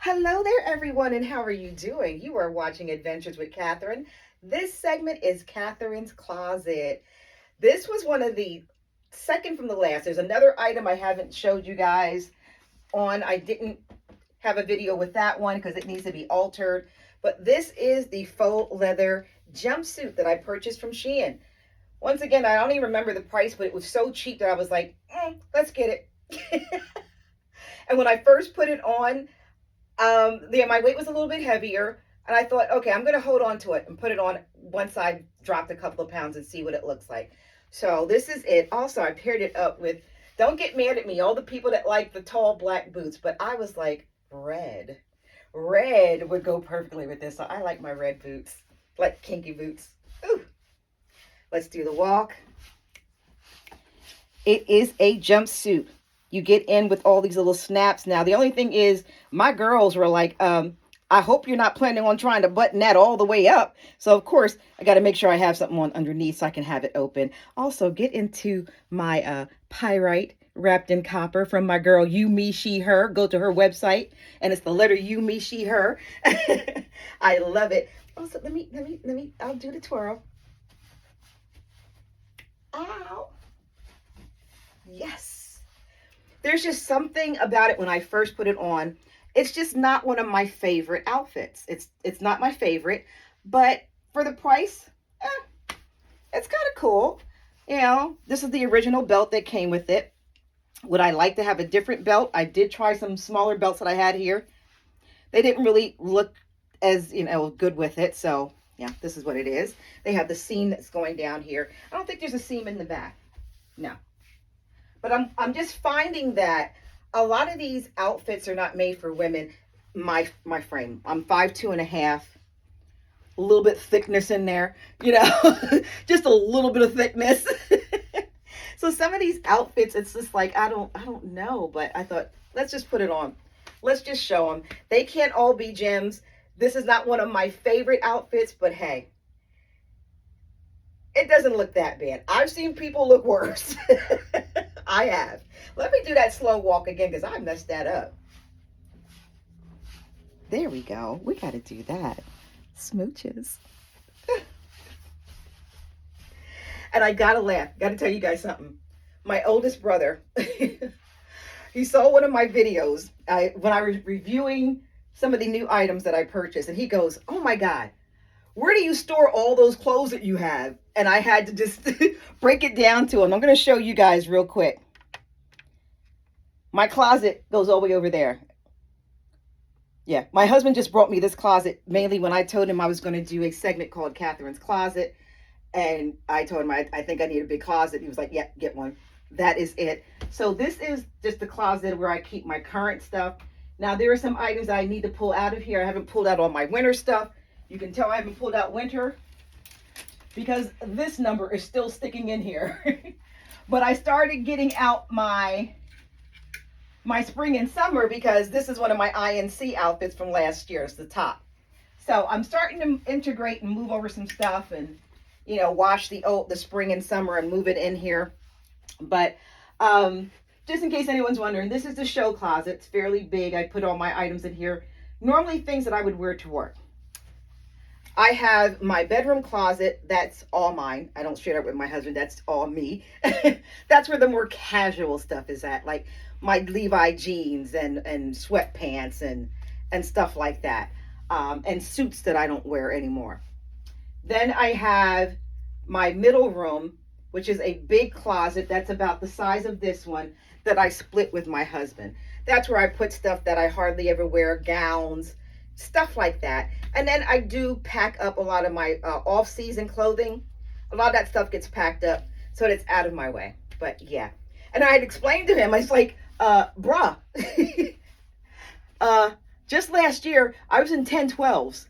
Hello there, everyone, and how are you doing? You are watching Adventures with Catherine. This segment is Catherine's Closet. This was one of the second from the last. There's another item I haven't showed you guys on. I didn't have a video with that one because it needs to be altered. But this is the faux leather jumpsuit that I purchased from Shein. Once again, I don't even remember the price, but it was so cheap that I was like, let's get it. And when I first put it on, yeah, my weight was a little bit heavier, and I thought, okay, I'm going to hold on to it and put it on once I dropped a couple of pounds and see what it looks like. So this is it. Also, I paired it up with, don't get mad at me, all the people that like the tall black boots, but I was like, red. Red would go perfectly with this. So I like my red boots, like kinky boots. Ooh. Let's do the walk. It is a jumpsuit. You get in with all these little snaps. Now, the only thing is, my girls were like, I hope you're not planning on trying to button that all the way up. So, of course, I got to make sure I have something on underneath so I can have it open. Also, get into my pyrite wrapped in copper from my girl, You, Me, She, Her. Go to her website, and it's the letter You, Me, She, Her. I love it. Also, let me, I'll do the twirl. Ow. Yes. There's just something about it when I first put it on. It's just not one of my favorite outfits. It's not my favorite, but for the price, it's kind of cool. You know, this is the original belt that came with it. Would I like to have a different belt? I did try some smaller belts that I had here. They didn't really look as, good with it. So yeah, this is what it is. They have the seam that's going down here. I don't think there's a seam in the back. No. But I'm just finding that a lot of these outfits are not made for women. My frame. I'm 5'2.5". A little bit thickness in there, just a little bit of thickness. So some of these outfits, it's just like I don't know, but I thought let's just put it on. Let's just show them. They can't all be gems. This is not one of my favorite outfits, but hey, it doesn't look that bad. I've seen people look worse. I have. Let me do that slow walk again because I messed that up. There we go. We got to do that. Smooches. And I got to laugh. Got to tell you guys something. My oldest brother, he saw one of my videos when I was reviewing some of the new items that I purchased. And he goes, oh my God, where do you store all those clothes that you have? And I had to just break it down to him. I'm going to show you guys real quick. My closet goes all the way over there. Yeah, my husband just brought me this closet mainly when I told him I was going to do a segment called Catherine's Closet. And I told him I think I need a big closet. He was like, yeah, get one. That is it. So this is just the closet where I keep my current stuff. Now, there are some items I need to pull out of here. I haven't pulled out all my winter stuff. You can tell I haven't pulled out winter because this number is still sticking in here. But I started getting out my spring and summer because this is one of my INC outfits from last year. It's the top. So I'm starting to integrate and move over some stuff and, wash the spring and summer and move it in here. But just in case anyone's wondering, this is the show closet. It's fairly big. I put all my items in here. Normally things that I would wear to work. I have my bedroom closet. That's all mine. I don't share it with my husband. That's all me. That's where the more casual stuff is at, like my Levi jeans and sweatpants and stuff like that, and suits that I don't wear anymore. Then I have my middle room, which is a big closet. That's about the size of this one that I split with my husband. That's where I put stuff that I hardly ever wear, gowns, stuff like that. And then I do pack up a lot of my off-season clothing. A lot of that stuff gets packed up so that it's out of my way. But yeah. And I had explained to him, I was like, bruh, just last year, I was in 10-12s,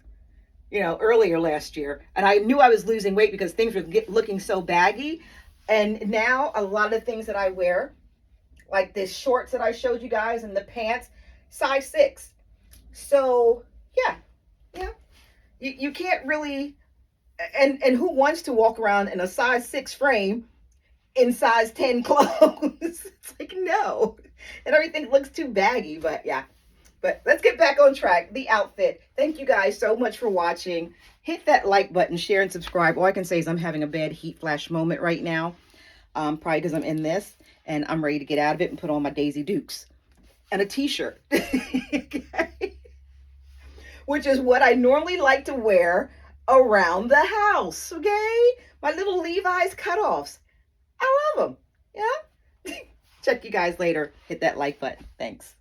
earlier last year. And I knew I was losing weight because things were looking so baggy. And now a lot of things that I wear, like this shorts that I showed you guys and the pants, size 6. So yeah. You can't really, and who wants to walk around in a size 6 frame in size 10 clothes? It's like, no. And everything looks too baggy, but yeah. But let's get back on track. The outfit. Thank you guys so much for watching. Hit that like button, share, and subscribe. All I can say is I'm having a bad heat flash moment right now. Probably because I'm in this and I'm ready to get out of it and put on my Daisy Dukes and a t-shirt. Okay? Which is what I normally like to wear around the house. Okay? My little Levi's cutoffs. I love them. Yeah? Check you guys later. Hit that like button. Thanks.